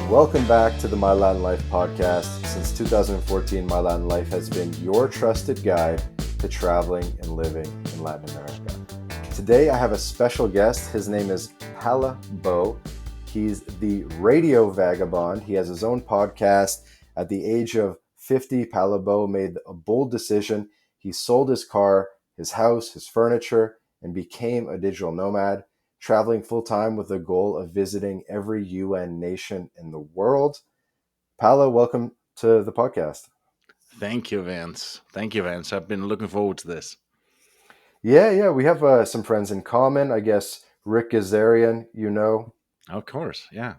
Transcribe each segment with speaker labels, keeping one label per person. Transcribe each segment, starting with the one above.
Speaker 1: Welcome back to the My Latin Life podcast. Since 2014, My Latin Life has been your trusted guide to traveling and living in Latin America. Today, I have a special guest. His name is Palle Bo. He's the Radio Vagabond. He has his own podcast. At the age of 50, Palle Bo made a bold decision. He sold his car, his house, his furniture, and became a digital nomad, traveling full-time with the goal of visiting every UN nation in the world. Palle, welcome to the podcast.
Speaker 2: Thank you, Vance. I've been looking forward to this.
Speaker 1: Yeah. We have some friends in common. I guess Rick Gazarian, you know.
Speaker 2: Of course, yeah.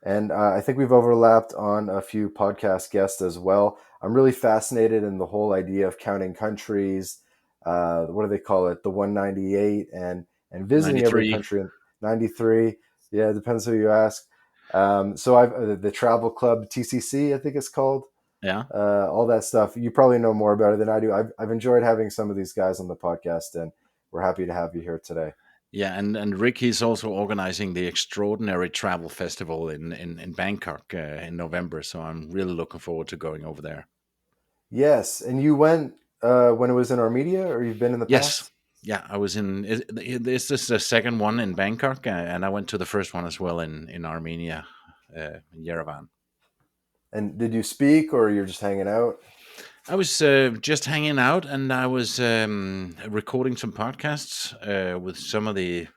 Speaker 1: And I think we've overlapped on a few podcast guests as well. I'm really fascinated in the whole idea of counting countries. What do they call it? The 198 and visiting every
Speaker 2: 93.
Speaker 1: country. 93. Yeah, it depends who you ask. So I've the Travel Club TCC, I think it's called.
Speaker 2: Yeah.
Speaker 1: All that stuff. You probably know more about it than I do. I've enjoyed having some of these guys on the podcast, and we're happy to have you here today.
Speaker 2: Yeah, and Rick, he's also organizing the Extraordinary Travel Festival in Bangkok in November. So I'm really looking forward to going over there.
Speaker 1: Yes, and you went when it was in Armenia, or you've been in the
Speaker 2: Yes.
Speaker 1: past?
Speaker 2: Yeah, I was in. This is the second one in Bangkok, and I went to the first one as well in Armenia, in Yerevan.
Speaker 1: And did you speak, or you're just hanging out?
Speaker 2: I was just hanging out, and I was recording some podcasts with some of the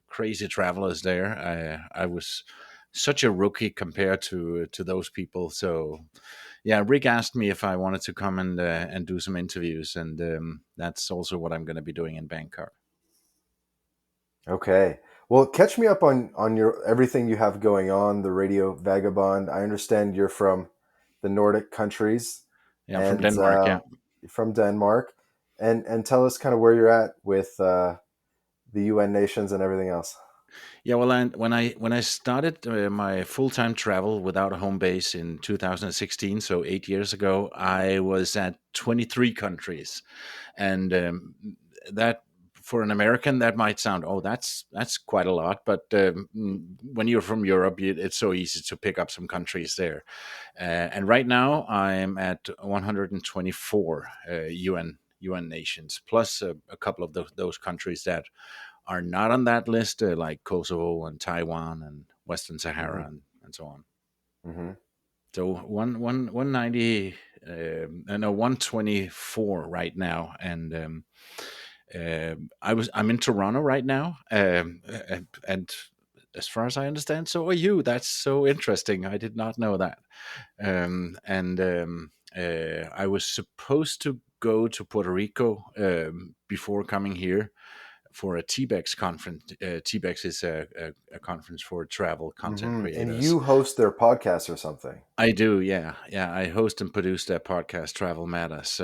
Speaker 2: crazy travelers there. I was such a rookie compared to those people. So yeah, Rick asked me if I wanted to come and do some interviews, and that's also what I'm going to be doing in Bangkok.
Speaker 1: Okay. Well, catch me up on your everything you have going on, the Radio Vagabond. I understand you're from the Nordic countries
Speaker 2: Yeah, I'm from
Speaker 1: and
Speaker 2: Denmark. Yeah.
Speaker 1: from Denmark, and tell us kind of where you're at with the UN nations and everything else.
Speaker 2: Yeah, well, when I started my full time travel without a home base in 2016, so 8 years ago, I was at 23 countries, and that for an American that might sound, oh, that's quite a lot, but when you're from Europe, it's so easy to pick up some countries there. And right now, I'm at 124 UN nations, plus a couple of those countries that are not on that list, like Kosovo and Taiwan and Western Sahara
Speaker 1: Mm-hmm.
Speaker 2: and so on.
Speaker 1: Mm-hmm.
Speaker 2: So 190, no 124 right now, and I'm in Toronto right now, and as far as I understand, so are you. That's so interesting. I did not know that. And I was supposed to go to Puerto Rico before coming here for a TBEX conference. TBEX is a conference for travel content
Speaker 1: Mm-hmm. And
Speaker 2: creators.
Speaker 1: you host their podcast or something.
Speaker 2: I do, yeah. I host and produce that podcast, Travel Matters.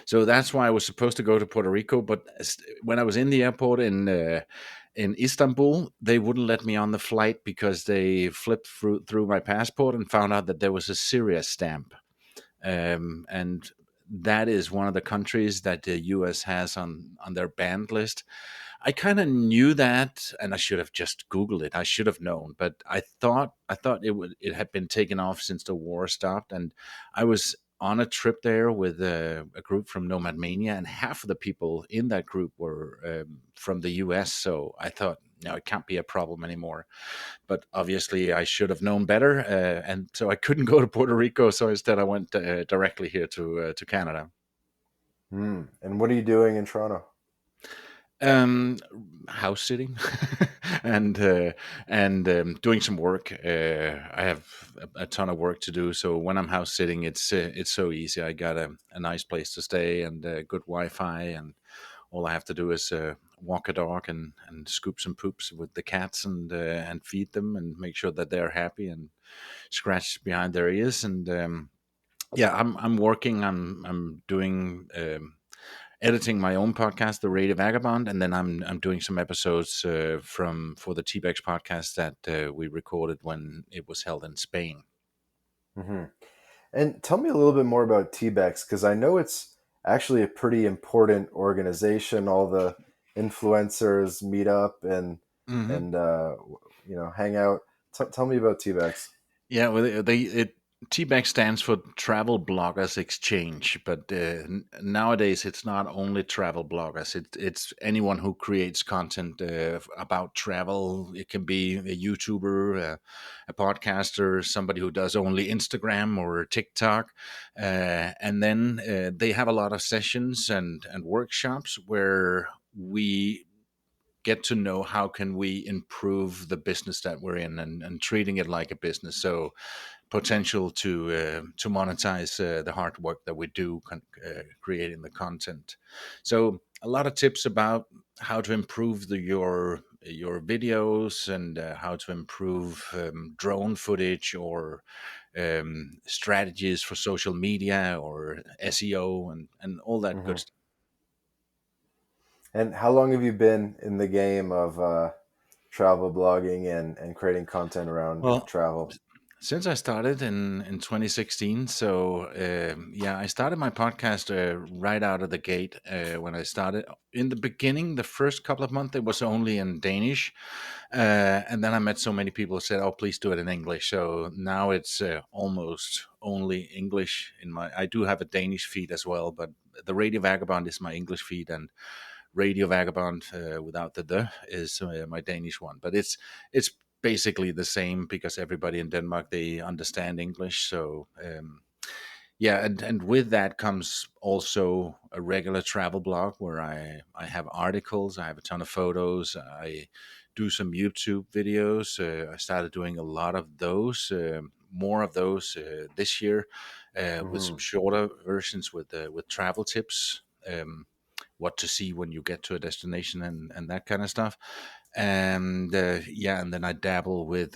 Speaker 2: So that's why I was supposed to go to Puerto Rico, but when I was in the airport in Istanbul, they wouldn't let me on the flight because they flipped through my passport and found out that there was a Syria stamp. And that is one of the countries that the US has on their banned list. I kind of knew that, and I should have just Googled it. I should have known, but I thought it had been taken off since the war stopped, and I was on a trip there with a group from Nomad, and half of the people in that group were from the U.S. So I thought, no, it can't be a problem anymore. But obviously, I should have known better, and so I couldn't go to Puerto Rico. So instead, I went directly here to Canada.
Speaker 1: And what are you doing in Toronto?
Speaker 2: Um, House sitting and doing some work. I have a ton of work to do, so when I'm house sitting, it's so easy. I got a nice place to stay and good Wi-Fi, and all I have to do is walk a dog and scoop some poops with the cats and feed them and make sure that they're happy and scratch behind their ears. And yeah, I'm working. I'm doing. Editing my own podcast, the Radio Vagabond, and then I'm doing some episodes for the T-Bex podcast that we recorded when it was held in Spain.
Speaker 1: Mm-hmm. And tell me a little bit more about TBEX, because I know it's actually a pretty important organization. All the influencers meet up and
Speaker 2: hmm
Speaker 1: and hang out. Tell me about TBEX.
Speaker 2: Yeah, well, TBEX stands for Travel Bloggers Exchange, but nowadays it's not only travel bloggers. It's anyone who creates content about travel. It can be a YouTuber, a podcaster, somebody who does only Instagram or TikTok, and then they have a lot of sessions and workshops where we get to know how can we improve the business that we're in, and treating it like a business. So potential to monetize the hard work that we do creating the content. So a lot of tips about how to improve your videos, and how to improve drone footage, or strategies for social media or SEO, and all that good
Speaker 1: Hmm.
Speaker 2: stuff.
Speaker 1: And how long have you been in the game of travel blogging and creating content around
Speaker 2: Well,
Speaker 1: travel?
Speaker 2: since I started in 2016, so yeah, I started my podcast right out of the gate. When I started in the beginning, the first couple of months, it was only in Danish, and then I met so many people who said, "Oh, please do it in English." So now it's almost only English. In my, I do have a Danish feed as well, but the Radio Vagabond is my English feed, and Radio Vagabond without the is my Danish one. But it's basically the same, because everybody in Denmark, they understand English. So yeah, and with that comes also a regular travel blog where I have articles, I have a ton of photos, I do some YouTube videos. I started doing a lot of those, more of those this year, with some
Speaker 1: Hmm.
Speaker 2: shorter versions with travel tips. What to see when you get to a destination, and that kind of stuff. And yeah, and then I dabble with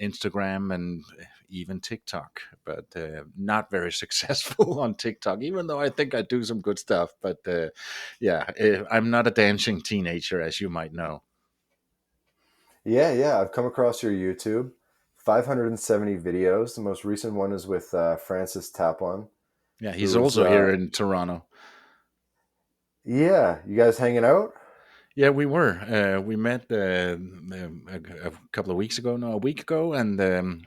Speaker 2: Instagram and even TikTok, but not very successful on TikTok, even though I think I do some good stuff. But yeah, I'm not a dancing teenager, as you might know.
Speaker 1: Yeah, yeah. I've come across your YouTube. 570 videos. The most recent one is with Francis Taplon,
Speaker 2: Yeah, he's
Speaker 1: who is,
Speaker 2: also here in Toronto.
Speaker 1: yeah, you guys hanging out?
Speaker 2: Yeah, we were. We met a couple of weeks ago, no, a week ago, and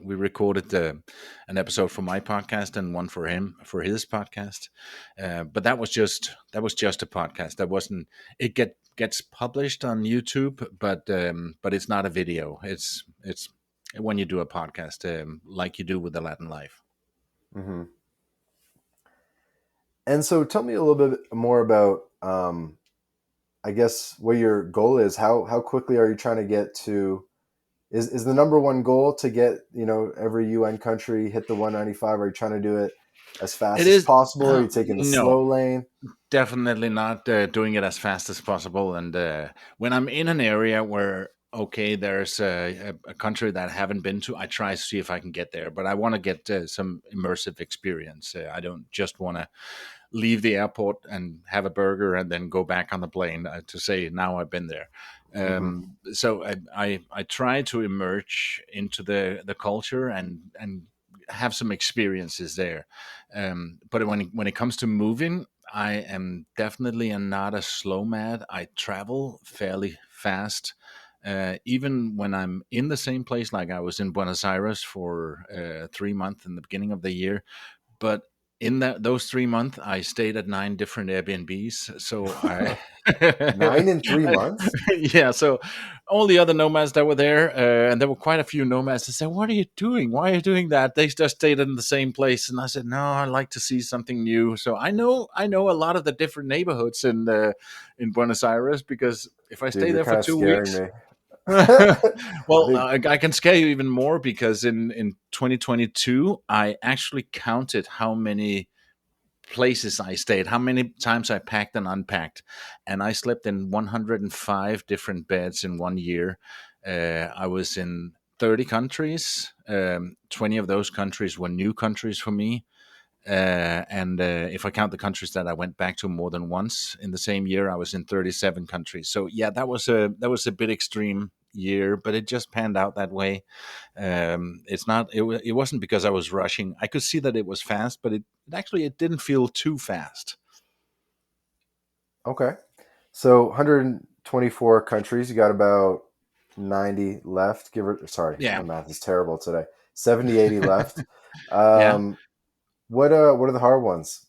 Speaker 2: we recorded an episode for my podcast and one for him for his podcast. But that was just a podcast. That wasn't. It gets published on YouTube, but it's not a video. It's when you do a podcast, like you do with the Latin Life.
Speaker 1: Hmm. And so tell me a little bit more about, I guess, what your goal is. How quickly are you trying to get to? Is the number one goal to get, every UN country hit the 195? Are you trying to do it as
Speaker 2: It
Speaker 1: fast as
Speaker 2: is
Speaker 1: possible? Are you taking the
Speaker 2: no.
Speaker 1: slow lane?
Speaker 2: Definitely not doing it as fast as possible. And when I'm in an area where, okay, there's a country that I haven't been to, I try to see if I can get there. But I want to get some immersive experience. I don't just want to leave the airport and have a burger and then go back on the plane to say now I've been there.
Speaker 1: Hmm.
Speaker 2: So I try to emerge into the culture and have some experiences there. But when it comes to moving, I am definitely not a slow mad. I travel fairly fast. Even when I'm in the same place, like I was in Buenos Aires for 3 months in the beginning of the year, but in those 3 months, I stayed at 9 different Airbnbs. So I,
Speaker 1: 9 in 3 months?
Speaker 2: yeah. So all the other nomads that were there, and there were quite a few nomads. They said, "What are you doing? Why are you doing that?" They just stayed in the same place, and I said, "No, I like to see something new." So I know a lot of the different neighborhoods in Buenos Aires, because if I
Speaker 1: Dude,
Speaker 2: stay
Speaker 1: you're
Speaker 2: there for
Speaker 1: kind of
Speaker 2: two
Speaker 1: scaring
Speaker 2: weeks.
Speaker 1: me. I
Speaker 2: Well,
Speaker 1: think,
Speaker 2: I can scare you even more, because in 2022, I actually counted how many places I stayed, how many times I packed and unpacked, and I slept in 105 different beds in one year. I was in 30 countries. 20 of those countries were new countries for me. And if I count the countries that I went back to more than once in the same year, I was in 37 countries. So yeah, that was a bit extreme year, but it just panned out that way. It's not. It wasn't because I was rushing. I could see that it was fast, but it didn't feel too fast.
Speaker 1: okay. So 124 countries, you got about 90 left. Sorry,
Speaker 2: Yeah,
Speaker 1: my math is terrible today. 70, 80 left.
Speaker 2: Yeah.
Speaker 1: What are the hard ones?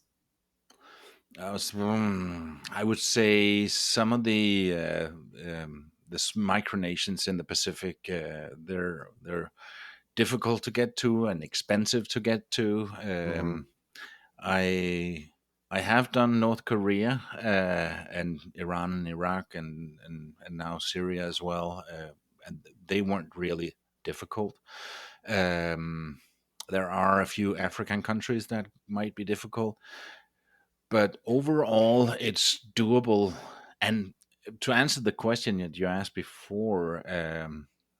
Speaker 2: I would say some of the micronations in the Pacific, they're difficult to get to and expensive to get to.
Speaker 1: Hmm.
Speaker 2: I I have done North Korea and Iran and Iraq and now Syria as well, and they weren't really difficult. Um, there are a few African countries that might be difficult, but overall, it's doable. And to answer the question that you asked before,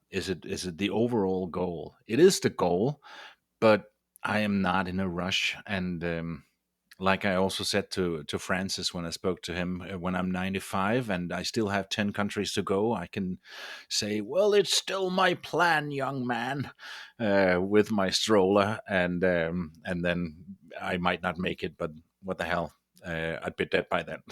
Speaker 2: is it the overall goal? It is the goal, but I am not in a rush. And like I also said to Francis when I spoke to him, when I'm 95 and I still have 10 countries to go, I can say, "Well, it's still my plan, young man," with my stroller, and then I might not make it, but what the hell? I'd be dead by then.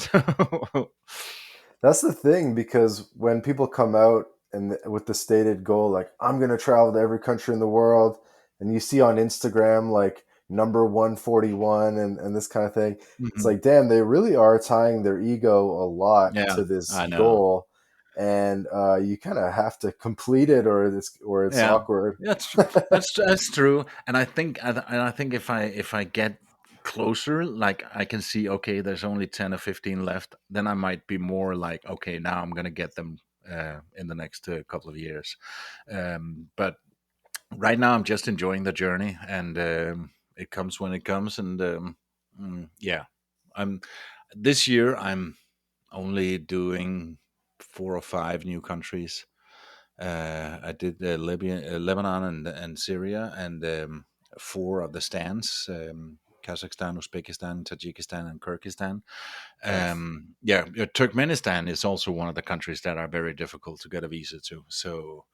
Speaker 1: That's the thing, because when people come out and with the stated goal, like I'm going to travel to every country in the world, and you see on Instagram like number 141 and this kind of thing, it's
Speaker 2: Mhm.
Speaker 1: like, damn, they really are tying their ego a lot
Speaker 2: Yeah,
Speaker 1: to this
Speaker 2: I know.
Speaker 1: goal, and you kind of have to complete it, or it's
Speaker 2: Yeah,
Speaker 1: awkward.
Speaker 2: that's true, and I think if I get closer, like I can see, okay, there's only 10 or 15 left, then I might be more like, okay, now I'm gonna get them in the next couple of years. But right now, I'm just enjoying the journey, and it comes when it comes, and yeah, I'm this year I'm only doing 4 or 5 new countries. I did Libya, Lebanon, and Syria, and 4 of the stands: Kazakhstan, Uzbekistan, Tajikistan, and Kyrgyzstan.
Speaker 1: Nice.
Speaker 2: Yeah, Turkmenistan is also one of the countries that are very difficult to get a visa to. So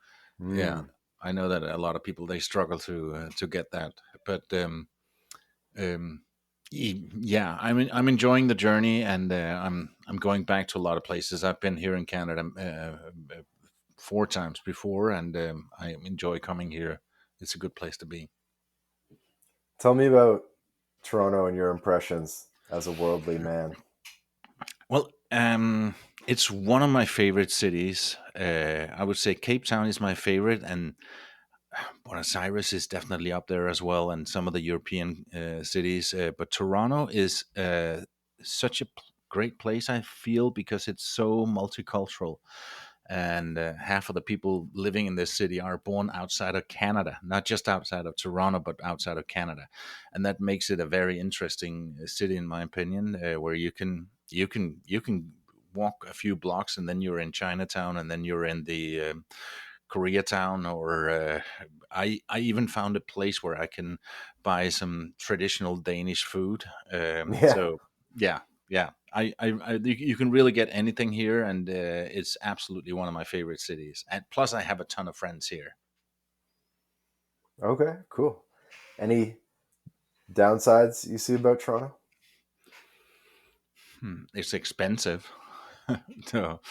Speaker 2: yeah,
Speaker 1: Mm.
Speaker 2: I know that a lot of people they struggle to get that, but um, yeah, I'm enjoying the journey, and I'm going back to a lot of places. I've been here in Canada 4 times before, and I enjoy coming here. It's a good place to be.
Speaker 1: Tell me about Toronto and your impressions as a worldly man.
Speaker 2: Well, it's one of my favorite cities. I would say Cape Town is my favorite, and Buenos Aires is definitely up there as well, and some of the European cities. But Toronto is such a great place, I feel, because it's so multicultural. And half of the people living in this city are born outside of Canada, not just outside of Toronto, but outside of Canada, and that makes it a very interesting city, in my opinion, where you can walk a few blocks and then you're in Chinatown, and then you're in the Koreatown, or I even found a place where I can buy some traditional Danish food.
Speaker 1: Yeah.
Speaker 2: So yeah, yeah, you can really get anything here, and it's absolutely one of my favorite cities. And plus, I have a ton of friends here.
Speaker 1: Okay, cool. Any downsides you see about Toronto?
Speaker 2: It's expensive. So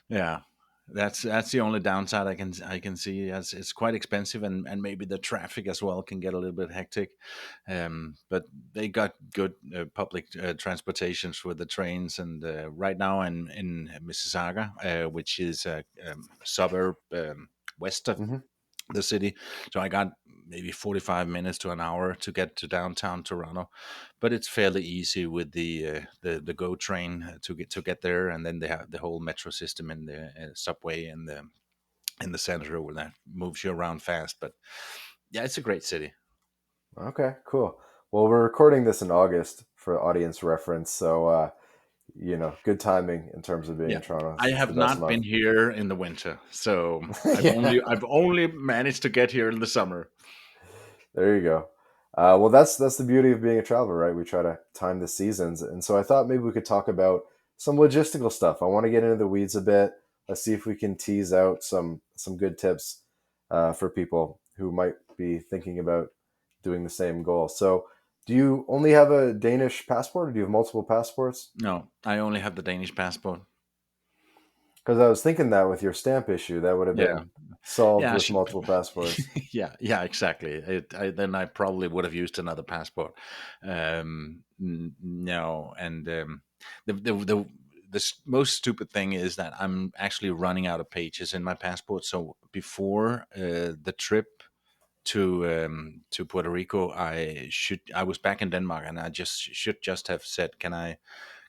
Speaker 2: yeah, that's the only downside I can see. It's quite expensive, and maybe the traffic as well can get a little bit hectic. But they got good public transportations with the trains, and right now in Mississauga, which is a suburb west of
Speaker 1: Hmm.
Speaker 2: the city. So I got maybe 45 minutes to an hour to get to downtown Toronto, but it's fairly easy with the GO train to get there, and then they have the whole metro system in the subway in the center where that moves you around fast. But yeah, it's a great city.
Speaker 1: Okay, cool. Well, we're recording this in August for audience reference, so good timing in terms of being
Speaker 2: Yeah.
Speaker 1: in Toronto.
Speaker 2: I
Speaker 1: It's the
Speaker 2: have
Speaker 1: best
Speaker 2: not
Speaker 1: month.
Speaker 2: been here in the winter, so I've
Speaker 1: Yeah,
Speaker 2: only I've only managed to get here in the summer.
Speaker 1: there you go. Well, that's the beauty of being a traveler, right? We try to time the seasons, and so I thought maybe we could talk about some logistical stuff. I want to get into the weeds a bit. Let's see if we can tease out some good tips for people who might be thinking about doing the same goal. So, do you only have a Danish passport, or do you have multiple passports?
Speaker 2: No, I only have the Danish passport.
Speaker 1: Because I was thinking that with your stamp issue, that would have
Speaker 2: Yeah,
Speaker 1: been solved
Speaker 2: yeah,
Speaker 1: with multiple passports.
Speaker 2: yeah, exactly. Then I probably would have used another passport. No, and the, the the most stupid thing is that I'm actually running out of pages in my passport. So before the trip to Puerto Rico, I was back in Denmark, and I should just have said, can I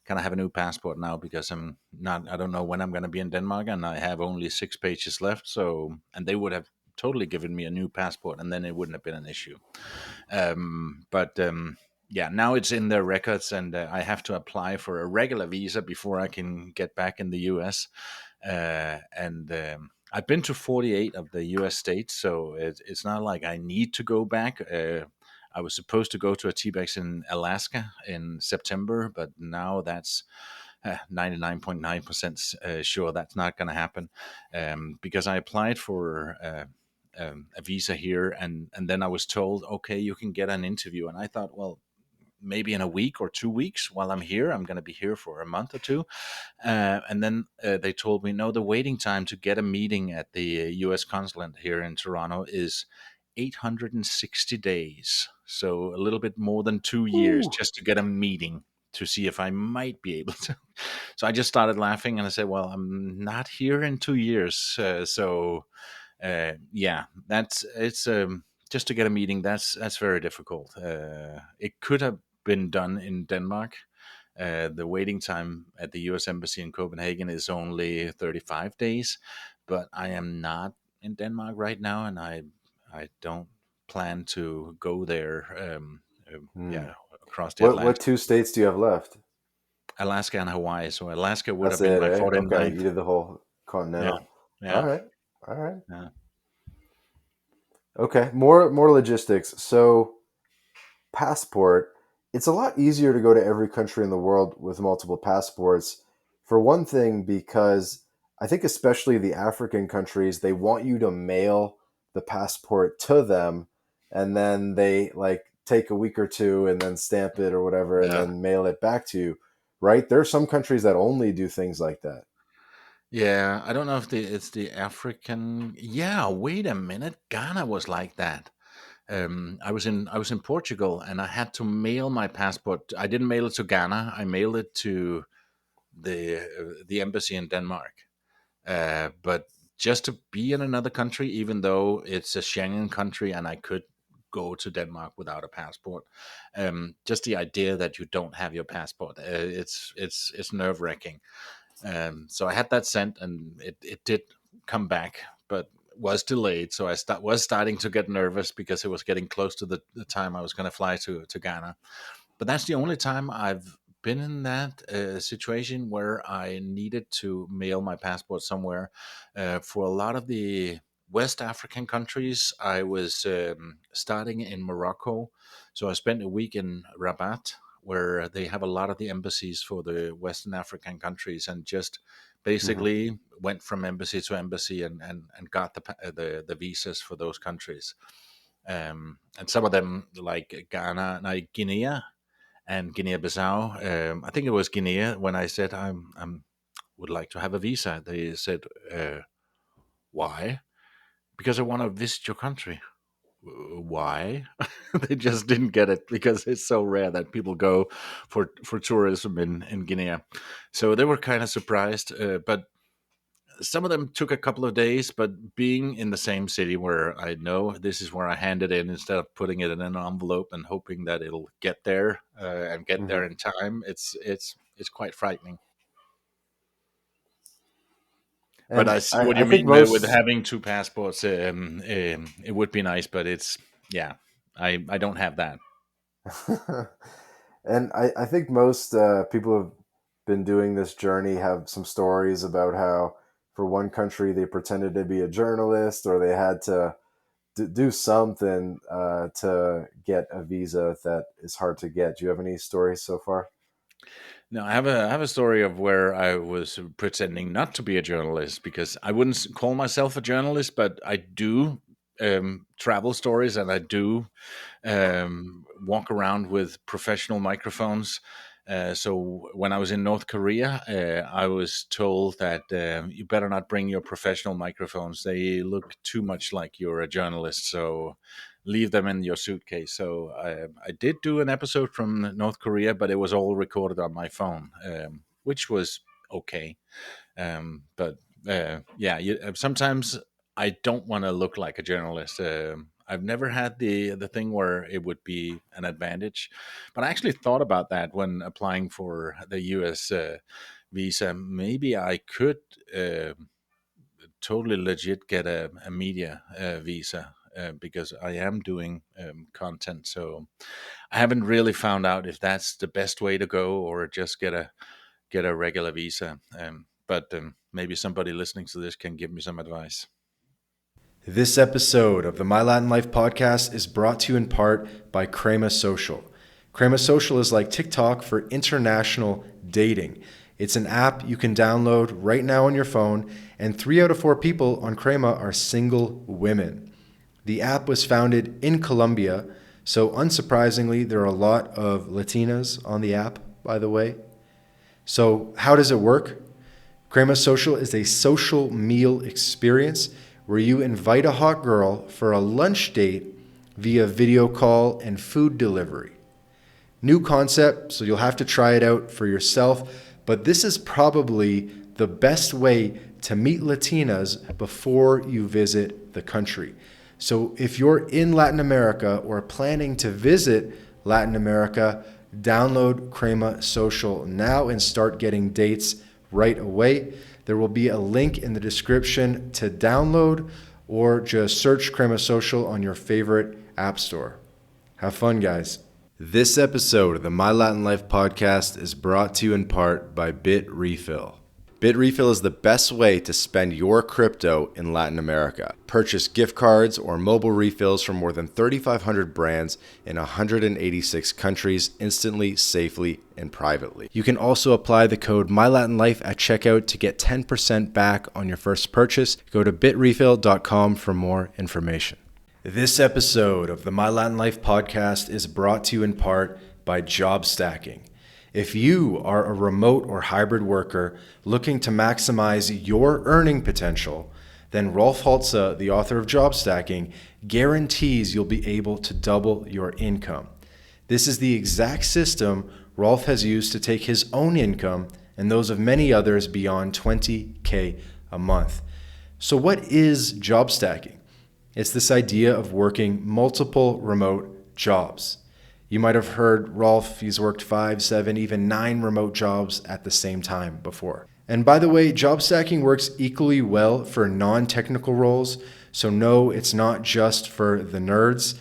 Speaker 2: have a new passport now, because I don't know when I'm going to be in Denmark, and I have only 6 pages left. So, and they would have totally given me a new passport, and then it wouldn't have been an issue. But yeah, now it's in their records, and I have to apply for a regular visa before I can get back in the US. And I've been to 48 of the US states, so it's not like I need to go back. I was supposed to go to a T-Bex in Alaska in September, but now that's 99.9% sure that's not going to happen, because I applied for a visa here, and then I was told, okay, you can get an interview, and I thought, well, maybe in a week or 2 weeks while I'm here. I'm going to be here for a month or two. And then they told me, no, the waiting time to get a meeting at the US consulate here in Toronto is 860 days. So a little bit more than 2 years
Speaker 1: Ooh.
Speaker 2: just to get a meeting to see if I might be able to. So I just started laughing, and I said, well, I'm not here in 2 years. Yeah, that's it's just to get a meeting. That's very difficult. It could have been done in Denmark. The waiting time at the U.S. Embassy in Copenhagen is only 35 days, but I am not in Denmark right now, and I don't plan to go there.
Speaker 1: Hmm.
Speaker 2: Yeah, across the
Speaker 1: What
Speaker 2: Atlantic,
Speaker 1: two states do you have left?
Speaker 2: Alaska and Hawaii. So Alaska would
Speaker 1: That's
Speaker 2: have been
Speaker 1: it,
Speaker 2: my
Speaker 1: eh? Okay,
Speaker 2: 49th.
Speaker 1: you did the whole
Speaker 2: Yeah,
Speaker 1: continental. All
Speaker 2: yeah,
Speaker 1: right, all right.
Speaker 2: yeah.
Speaker 1: Okay, more logistics. So passport, it's a lot easier to go to every country in the world with multiple passports. For one thing, because I think especially the African countries, they want you to mail the passport to them, and then they like take a week or two and then stamp it or whatever and
Speaker 2: Yeah.
Speaker 1: then mail it back to you. Right? There are some countries that only do things like that.
Speaker 2: Yeah, I don't know if it's the African. Yeah, wait a minute. Ghana was like that. I was in Portugal, and I had to mail my passport. I didn't mail it to Ghana. I mailed it to the embassy in Denmark. But just to be in another country, even though it's a Schengen country and I could go to Denmark without a passport, just the idea that you don't have your passport, it's nerve wracking. So I had that sent, and it did come back, but was delayed. So was starting to get nervous because it was getting close to the time I was going to fly to Ghana. But that's the only time I've been in that situation where I needed to mail my passport somewhere. For a lot of the West African countries, I was starting in Morocco. So I spent a week in Rabat, where they have a lot of the embassies for the Western African countries, and just
Speaker 1: Hmm.
Speaker 2: basically went from embassy to embassy and got the visas for those countries. And some of them, like Ghana, like Guinea, and Guinea-Bissau. I think it was Guinea when I said I'm would like to have a visa. They said, "Why?" Because I want to visit your country. Why? They just didn't get it because it's so rare that people go for tourism in Guinea. So they were kind of surprised, but some of them took a couple of days. But being in the same city where I know this is where I hand it in, instead of putting it in an envelope and hoping that it'll get there and get
Speaker 1: Hmm.
Speaker 2: there in time, it's quite frightening. But
Speaker 1: And
Speaker 2: I see what
Speaker 1: I
Speaker 2: you
Speaker 1: think
Speaker 2: mean with
Speaker 1: most
Speaker 2: having two passports. It would be nice, but it's yeah, I don't have that.
Speaker 1: and I think most people who've been doing this journey have some stories about how, for one country, they pretended to be a journalist or they had to do something to get a visa that is hard to get. Do you have any stories so far?
Speaker 2: No, I have a story of where I was pretending not to be a journalist, because I wouldn't call myself a journalist, but I do travel stories, and I do walk around with professional microphones. So when I was in North Korea, I was told that you better not bring your professional microphones. They look too much like you're a journalist. So leave them in your suitcase. So I did do an episode from North Korea, but it was all recorded on my phone, which was okay. But yeah, sometimes I don't want to look like a journalist. I've never had the thing where it would be an advantage, but I actually thought about that when applying for the U.S. Visa. Maybe I could uh, totally legit get a media visa. Because I am doing content, so I haven't really found out if that's the best way to go or just get a regular visa. But maybe somebody listening to this can give me some advice.
Speaker 1: This episode of the My Latin Life podcast is brought to you in part by Crema Social. Crema Social is like TikTok for international dating. It's an app you can download right now on your phone, and 3 out of 4 people on Crema are single women. The app was founded in Colombia, so unsurprisingly, there are a lot of Latinas on the app, by the way. So, how does it work? Crema Social is a social meal experience where you invite a hot girl for a lunch date via video call and food delivery. New concept, so you'll have to try it out for yourself, but this is probably the best way to meet Latinas before you visit the country. So if you're in Latin America or planning to visit Latin America, download Crema Social now and start getting dates right away. There will be a link in the description to download, or just search Crema Social on your favorite app store. Have fun, guys. This episode of the My Latin Life podcast is brought to you in part by Bit Refill. Bit Refill is the best way to spend your crypto in Latin America. Purchase gift cards or mobile refills from more than 3,500 brands in 186 countries instantly, safely, and privately. You can also apply the code MyLatinLife at checkout to get 10% back on your first purchase. Go to bitrefill.com for more information. This episode of the My Latin Life podcast is brought to you in part by Job Stacking. If you are a remote or hybrid worker looking to maximize your earning potential, then Rolf Holtze, the author of Job Stacking, guarantees you'll be able to double your income. This is the exact system Rolf has used to take his own income and those of many others beyond $20K a month. So what is job stacking? It's this idea of working multiple remote jobs. You might have heard Rolf, he's worked 5, 7, even 9 remote jobs at the same time before. And by the way, job stacking works equally well for non-technical roles. So no, it's not just for the nerds.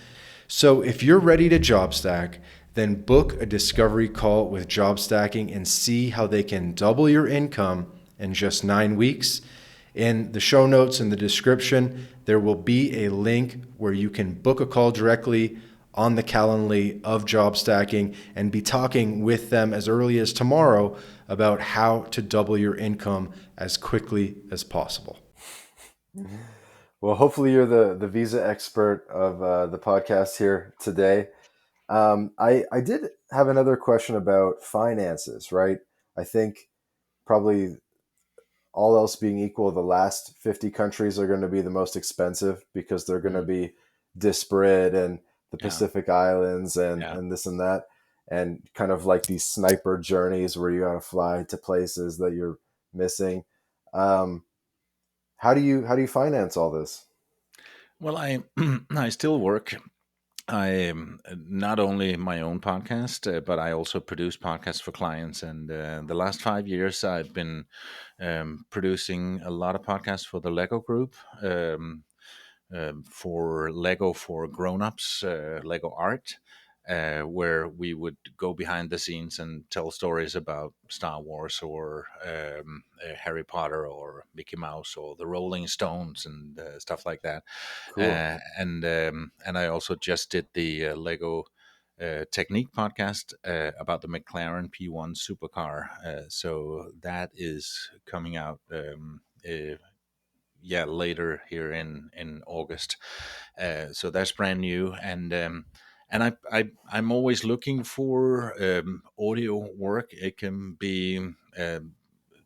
Speaker 1: So if you're ready to job stack, then book a discovery call with Job Stacking and see how they can double your income in just 9 weeks. In the show notes in the description, there will be a link where you can book a call directly on the Calendly of Job Stacking and be talking with them as early as tomorrow about how to double your income as quickly as possible. Well, hopefully you're the visa expert of the podcast here today. I did have another question about finances, right? I think probably all else being equal, the last 50 countries are going to be the most expensive because they're going to be disparate, and the
Speaker 2: Yeah,
Speaker 1: Pacific Islands
Speaker 2: yeah.
Speaker 1: and this and that, and kind of like these sniper journeys where you got to fly to places that you're missing. Um, how do you finance all this?
Speaker 2: Well, I I still work. I am not only my own podcast, but I also produce podcasts for clients. And the last 5 years, I've been producing a lot of podcasts for the Lego Group, for Lego for grown-ups, Lego Art, where we would go behind the scenes and tell stories about Star Wars or Harry Potter or Mickey Mouse or the Rolling Stones and stuff like that.
Speaker 1: Cool.
Speaker 2: And I also just did the Lego Technique podcast about the McLaren P1 supercar. So that is coming out. Yeah, later here in August. So that's brand new, and I'm always looking for audio work. It can be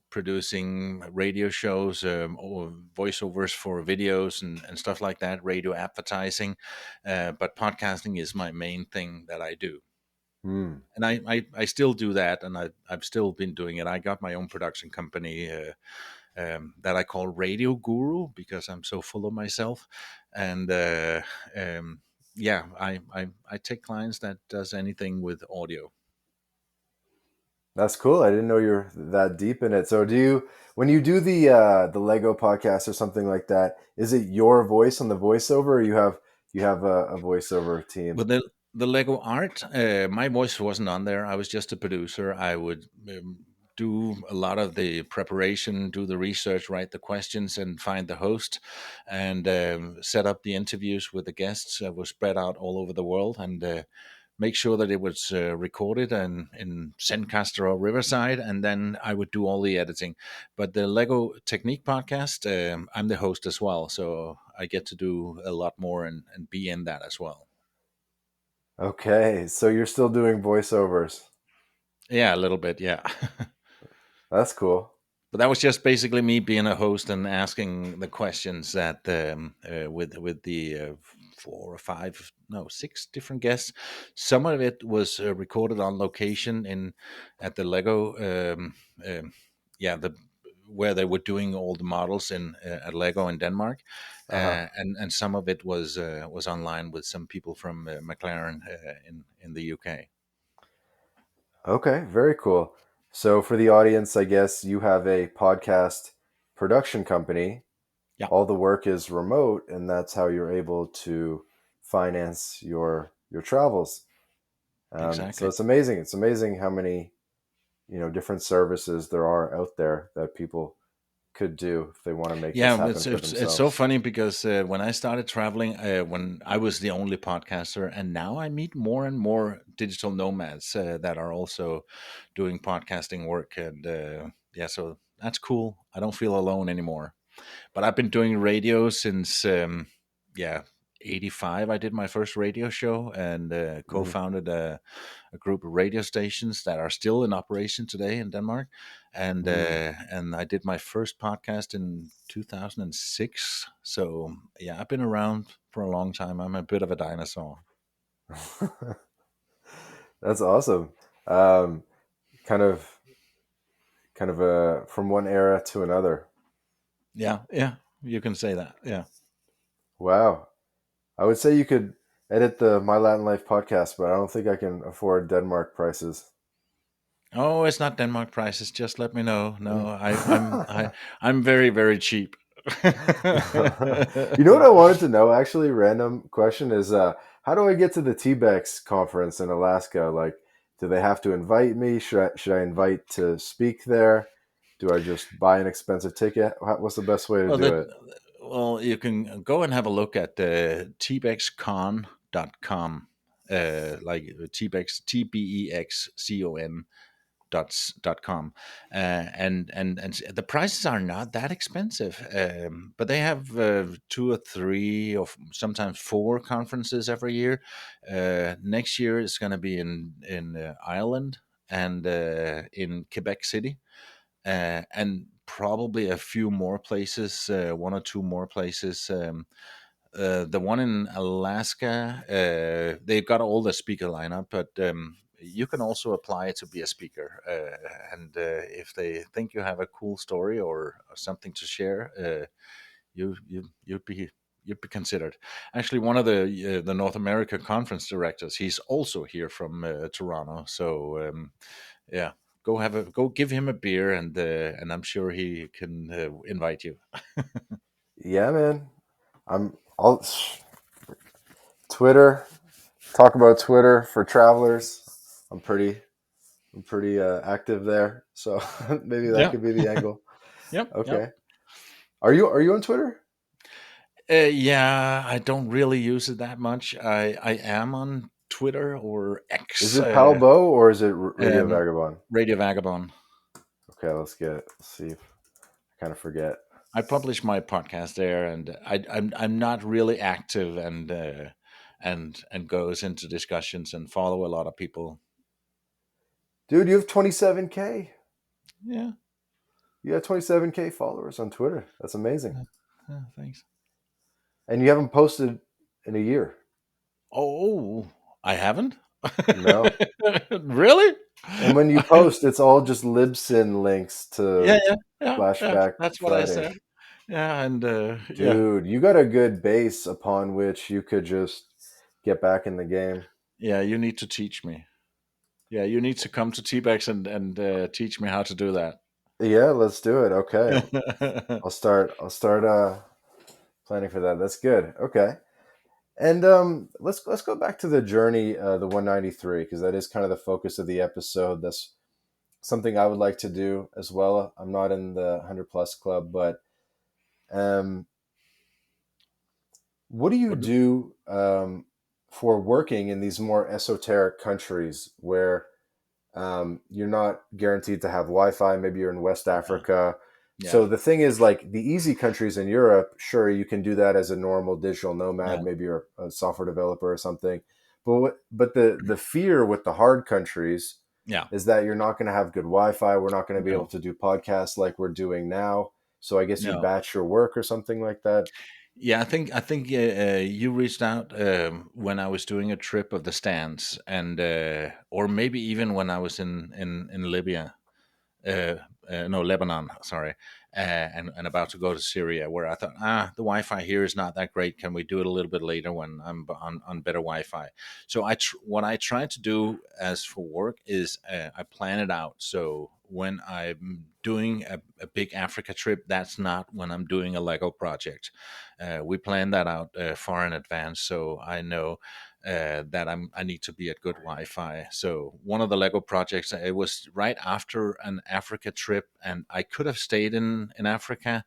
Speaker 2: producing radio shows or voiceovers for videos and stuff like that, radio advertising. But podcasting is my main thing that I do.
Speaker 1: Hmm.
Speaker 2: And I still do that, and I've still been doing it. I got my own production company that I call Radio Guru because I'm so full of myself. And yeah, I take clients that does anything with audio.
Speaker 1: That's cool. I didn't know you're that deep in it. So do you, when you do the Lego podcast or something like that, is it your voice on the voiceover, or you have a voiceover team?
Speaker 2: With the Lego art, my voice wasn't on there. I was just a producer. I would do a lot of the preparation, do the research, write the questions, and find the host, and set up the interviews with the guests. Were spread out all over the world, and make sure that it was recorded and in Zencaster or Riverside, and then I would do all the editing. But the Lego Technique podcast, I'm the host as well, so I get to do a lot more and be in that as well.
Speaker 1: Okay, so you're still doing voiceovers.
Speaker 2: Yeah, a little bit, yeah.
Speaker 1: That's cool.
Speaker 2: But that was just basically me being a host and asking the questions that with the 4 or 5, no, 6 different guests. Some of it was recorded on location in at the Lego, yeah, the where they were doing all the models in at Lego in Denmark,
Speaker 1: Uh-huh.
Speaker 2: and some of it was online with some people from McLaren in the UK.
Speaker 1: Okay, very cool. So for the audience, I guess you have a podcast production company.
Speaker 2: Yeah,
Speaker 1: All the work is remote, and that's how you're able to finance your travels. So
Speaker 2: exactly.
Speaker 1: it's amazing. It's amazing how many, different services there are out there that people could do if they want to make this
Speaker 2: Yeah,
Speaker 1: happen
Speaker 2: it's
Speaker 1: for
Speaker 2: it's so
Speaker 1: themselves.
Speaker 2: funny because when I started traveling, when I was the only podcaster, and now I meet more and more digital nomads that are also doing podcasting work, and yeah, so that's cool. I don't feel alone anymore. But I've been doing radio since yeah, '85. I did my first radio show and
Speaker 1: Hmm.
Speaker 2: co-founded a group of radio stations that are still in operation today in Denmark,
Speaker 1: Hmm.
Speaker 2: and I did my first podcast in 2006. So yeah, I've been around for a long time. I'm a bit of a dinosaur.
Speaker 1: That's awesome. Um, kind of, from one era to another.
Speaker 2: Yeah, yeah, you can say that. Yeah.
Speaker 1: Wow. I would say you could edit the My Latin Life podcast, but I don't think I can afford Denmark prices.
Speaker 2: Oh, it's not Denmark prices. Just let me know. No,
Speaker 1: Mm.
Speaker 2: I'm very very cheap.
Speaker 1: You know what I wanted to know, actually, random question is how do I get to the T-Bex conference in Alaska? Like, do they have to invite me? Should I invite to speak there? Do I just buy an expensive ticket? What's the best way to
Speaker 2: Well,
Speaker 1: do it?
Speaker 2: you can go and have a look at tbexcon.com, like tbex tbexcon dot com, and the prices are not that expensive, but they have 2 or 3 or sometimes 4 conferences every year. Next year is going to be in Ireland and in Quebec City, and probably a few more places, 1 or 2 more places. The one in Alaska, they've got all the speaker lineup, but you can also apply to be a speaker. And if they think you have a cool story or something to share, you'd be considered. Actually, one of the North America conference directors, he's also here from Toronto. So yeah, go give him a beer, and I'm sure he can invite you.
Speaker 1: Yeah, man. I'll Twitter. Talk about Twitter for travelers. I'm pretty I'm pretty active there, so maybe that
Speaker 2: Yeah,
Speaker 1: could be the angle.
Speaker 2: yep, yep.
Speaker 1: Okay. Are you on Twitter?
Speaker 2: Yeah, I don't really use it that much. I am on Twitter or
Speaker 1: Is
Speaker 2: X,
Speaker 1: it Palle Bo or is it Radio
Speaker 2: um,
Speaker 1: Vagabond?
Speaker 2: Radio Vagabond.
Speaker 1: Okay, let's see if I kind of forget.
Speaker 2: I publish my podcast there, and I'm not really active, and and goes into discussions and follow a lot of people.
Speaker 1: Dude, you have 27K.
Speaker 2: Yeah,
Speaker 1: You got 27K followers on Twitter. That's amazing.
Speaker 2: yeah, yeah, thanks.
Speaker 1: And you haven't posted in a year.
Speaker 2: Oh, I haven't.
Speaker 1: No.
Speaker 2: Really?
Speaker 1: And when you post, it's all just Libsyn links
Speaker 2: Yeah,
Speaker 1: to
Speaker 2: yeah, yeah, yeah.
Speaker 1: Flashback
Speaker 2: That's what I
Speaker 1: Friday.
Speaker 2: said. Yeah, and yeah,
Speaker 1: Dude, you got a good base upon which you could just get back in the game.
Speaker 2: yeah. You need to teach me. Yeah, you need to come to T-Bags and teach me how to do that.
Speaker 1: Yeah, let's do it. Okay. I'll start planning for that. That's good. Okay. And let's go back to the journey, the 193, because that is kind of the focus of the episode. That's something I would like to do as well. I'm not in the 100 plus club, but um, what do you
Speaker 2: What?
Speaker 1: do for working in these more esoteric countries where you're not guaranteed to have Wi-Fi? Maybe you're in West
Speaker 2: Yeah,
Speaker 1: Africa.
Speaker 2: yeah,
Speaker 1: So the thing is, like the easy countries in Europe, sure, you can do that as a normal digital nomad.
Speaker 2: yeah,
Speaker 1: Maybe you're a software developer or something. But the fear with the hard countries
Speaker 2: yeah.
Speaker 1: is that you're not going to have good Wi-Fi. We're not going to be able
Speaker 2: No,
Speaker 1: to do podcasts like we're doing now. So I guess you
Speaker 2: no.
Speaker 1: batch your work or something like that.
Speaker 2: Yeah, I think you reached out when I was doing a trip of the stands, and or maybe even when I was in Libya. uh, no, Lebanon, sorry, and about to go to Syria, where I thought, the Wi-Fi here is not that great. Can we do it a little bit later when I'm on better Wi-Fi? So what I try to do as for work is I plan it out. So when I'm doing a big Africa trip, that's not when I'm doing a Lego project. We plan that out far in advance, so I know that I need to be at good Wi-Fi. So one of the Lego projects, it was right after an Africa trip, and I could have stayed in Africa,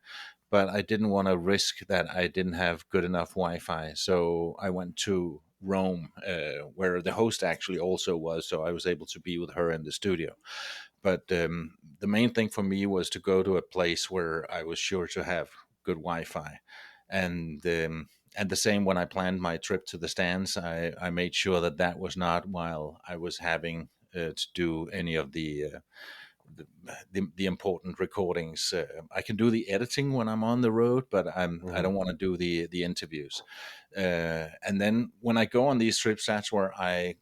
Speaker 2: but I didn't want to risk that I didn't have good enough Wi-Fi. So I went to Rome, where the host actually also was. So I was able to be with her in the studio. But the main thing for me was to go to a place where I was sure to have good Wi-Fi, and the same when I planned my trip to the stands. I made sure that that was not while I was having to do any of the, the important recordings. I can do the editing when I'm on the road, but I
Speaker 1: Hmm.
Speaker 2: don't want to do the interviews. And then when I go on these trips, that's where I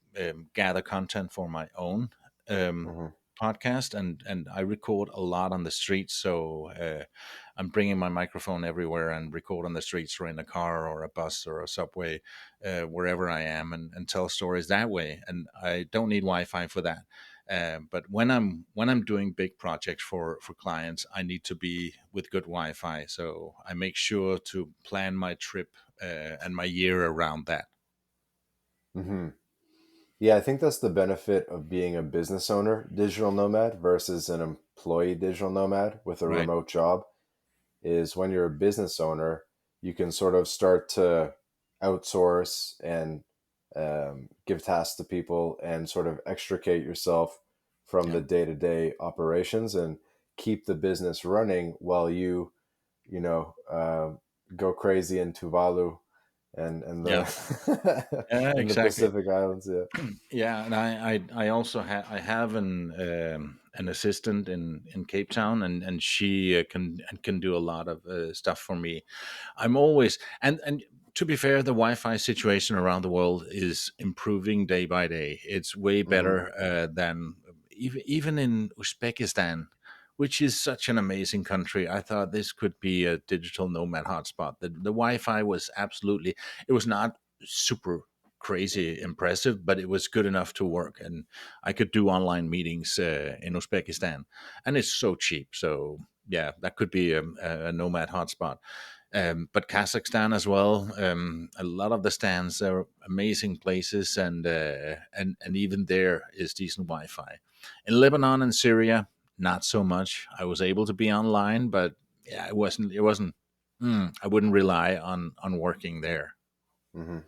Speaker 2: gather content for my own um,
Speaker 1: Hmm.
Speaker 2: podcast, and I record a lot on the streets. So I'm bringing my microphone everywhere and record on the streets or in a car or a bus or a subway, wherever I am, and tell stories that way. And I don't need Wi-Fi for that. But when I'm doing big projects for clients, I need to be with good Wi-Fi. So I make sure to plan my trip and my year around that.
Speaker 1: Hmm. Yeah, I think that's the benefit of being a business owner, digital nomad, versus an employee digital nomad with a
Speaker 2: Right?
Speaker 1: remote job. Is when you're a business owner, you can sort of start to outsource and give tasks to people and sort of extricate yourself from
Speaker 2: Yeah.
Speaker 1: the day-to-day operations and keep the business running while you know, go crazy in Tuvalu and
Speaker 2: Yeah.
Speaker 1: the
Speaker 2: Yeah.
Speaker 1: in the
Speaker 2: Exactly.
Speaker 1: Pacific Islands. Yeah.
Speaker 2: Yeah, and I also have an assistant in Cape Town, and she can do a lot of stuff for me. I'm always and to be fair, the Wi-Fi situation around the world is improving day by day. It's way
Speaker 1: Hmm.
Speaker 2: better than even in Uzbekistan, which is such an amazing country. I thought this could be a digital nomad hotspot. The Wi-Fi was absolutely. It was not super crazy impressive, but it was good enough to work, and I could do online meetings in Uzbekistan, and it's so cheap. So yeah, that could be a nomad hotspot. But Kazakhstan as well. A lot of the stands are amazing places, and even there is decent Wi-Fi. In Lebanon and Syria, not so much. I was able to be online, but yeah, it wasn't. It wasn't. I wouldn't rely on working there.
Speaker 1: Hmm.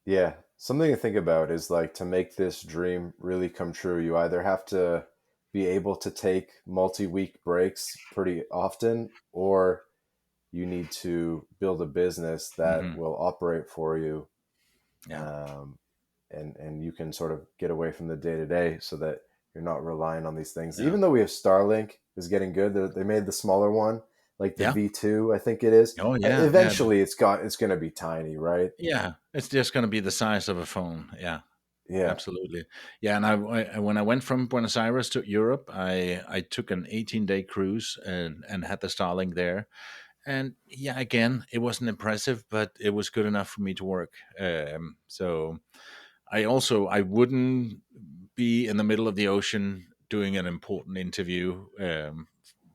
Speaker 1: Yeah, something to think about is like to make this dream really come true, you either have to be able to take multi-week breaks pretty often, or you need to build a business that
Speaker 2: Hmm.
Speaker 1: will operate for you,
Speaker 2: Yeah.
Speaker 1: um, and you can sort of get away from the day to day so that you're not relying on these things.
Speaker 2: Yeah.
Speaker 1: Even though we have Starlink is getting good, they made the smaller one, like the
Speaker 2: Yeah.
Speaker 1: V2, I think it is.
Speaker 2: Oh yeah. Yeah.
Speaker 1: Eventually, it's going to be tiny, right?
Speaker 2: Yeah. It's just going to be the size of a phone. Yeah.
Speaker 1: Yeah.
Speaker 2: Absolutely. Yeah, and when I went from Buenos Aires to Europe, I took an 18-day cruise and had the Starlink there. And yeah, again, it wasn't impressive, but it was good enough for me to work. So I wouldn't be in the middle of the ocean doing an important interview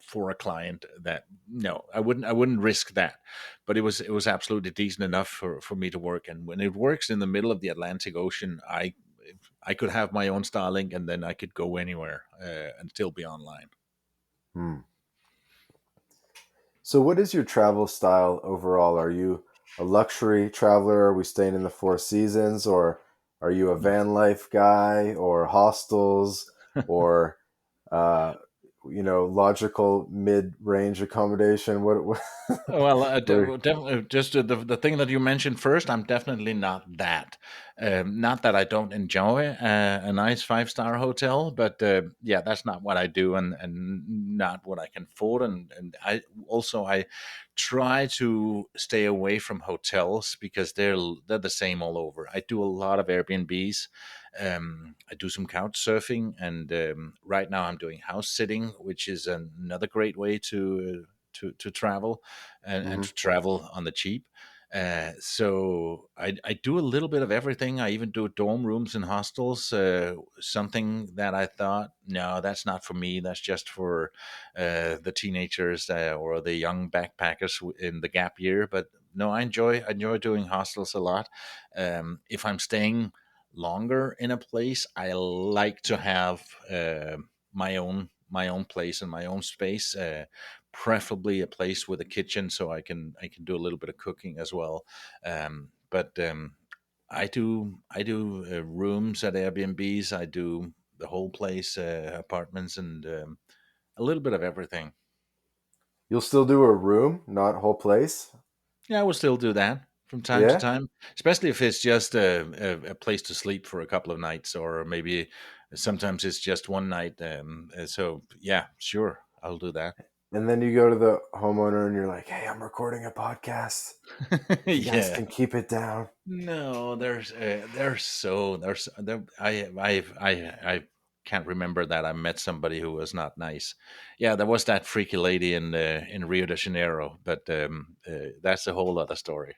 Speaker 2: for a client. That no, I wouldn't risk that. But it was absolutely decent enough for me to work. And when it works in the middle of the Atlantic Ocean, I could have my own Starlink, and then I could go anywhere and still be online.
Speaker 1: Hmm. So, what is your travel style overall? Are you a luxury traveler? Are we staying in the Four Seasons, or are you a van life guy, or hostels, or uh, logical mid-range accommodation? What,
Speaker 2: Well,
Speaker 1: what
Speaker 2: definitely, just the thing that you mentioned first, I'm definitely not that. Not that I don't enjoy a nice 5-star hotel, but yeah, that's not what I do, and not what I can afford. And I try to stay away from hotels because they're the same all over. I do a lot of Airbnbs. I do some couch surfing, and right now I'm doing house sitting, which is another great way to travel and
Speaker 1: Mhm.
Speaker 2: to travel on the cheap. So I do a little bit of everything. I even do dorm rooms in hostels. Something that I thought, no, that's not for me. That's just for the teenagers or the young backpackers in the gap year. But no, I enjoy doing hostels a lot. If I'm staying longer in a place, I like to have my own place and my own space. Preferably a place with a kitchen so I can do a little bit of cooking as well. But I do rooms at Airbnbs. I do the whole place, apartments, and a little bit of everything.
Speaker 1: You'll still do a room, not whole place?
Speaker 2: Yeah, I will still do that from time to
Speaker 1: Yeah.
Speaker 2: time, especially if it's just a place to sleep for a couple of nights, or maybe sometimes it's just one night. So yeah, sure, I'll do that.
Speaker 1: And then you go to the homeowner and you're like, "Hey, I'm recording a podcast. If you guys
Speaker 2: Yeah.
Speaker 1: can keep it down."
Speaker 2: No, I can't remember that I met somebody who was not nice. Yeah, there was that freaky lady in Rio de Janeiro, but that's a whole other story.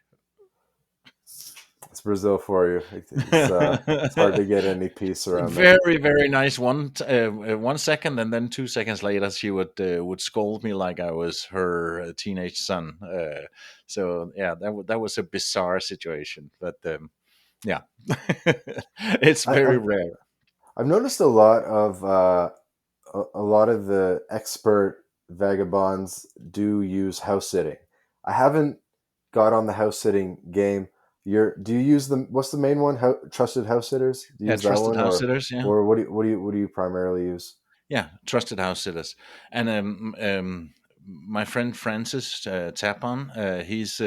Speaker 1: It's Brazil for you. It's hard to get any peace around there.
Speaker 2: Very, very nice. 1 second, and then 2 seconds later, she would scold me like I was her teenage son. So yeah, that was a bizarre situation, but yeah, it's
Speaker 1: I,
Speaker 2: very
Speaker 1: I've
Speaker 2: rare.
Speaker 1: I've noticed a lot of a lot of the expert vagabonds do use house sitting. I haven't got on the house sitting game. Do you use the what's the main one? Trusted house sitters? Do you
Speaker 2: Yeah,
Speaker 1: use that
Speaker 2: trusted
Speaker 1: one,
Speaker 2: house sitters. Yeah,
Speaker 1: or what do you primarily use?
Speaker 2: yeah, trusted house sitters. And my friend Francis Tapon, he's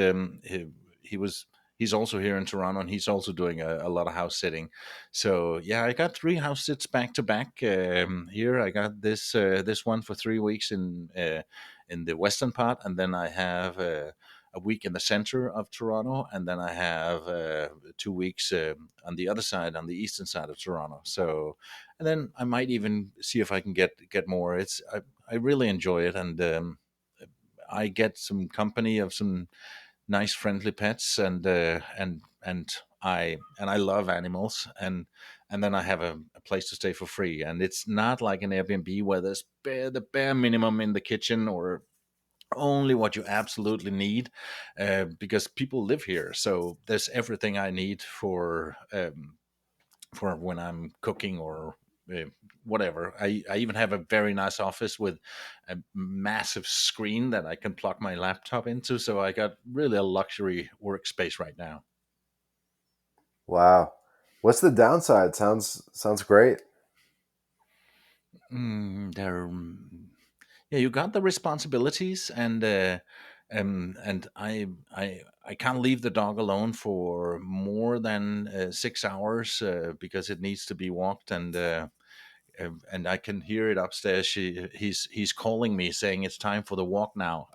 Speaker 2: also here in Toronto, and he's also doing a lot of house sitting. So yeah, I got 3 house sits back to back here. I got this one for 3 weeks in the western part, and then I have a week in the center of Toronto, and then I have 2 weeks on the other side, on the eastern side of Toronto. So, and then I might even see if I can get more. I really enjoy it, and I get some company of some nice friendly pets, and I love animals, and then I have a place to stay for free. And it's not like an Airbnb where there's the bare minimum in the kitchen, or only what you absolutely need, because people live here, so there's everything I need for when I'm cooking or uh, whatever. I even have a very nice office with a massive screen that I can plug my laptop into. So I got really a luxury workspace right now.
Speaker 1: Wow. What's the downside? Sounds great.
Speaker 2: There, yeah, you got the responsibilities, and And I can't leave the dog alone for more than 6 hours because it needs to be walked, and I can hear it upstairs. He's calling me, saying it's time for the walk now.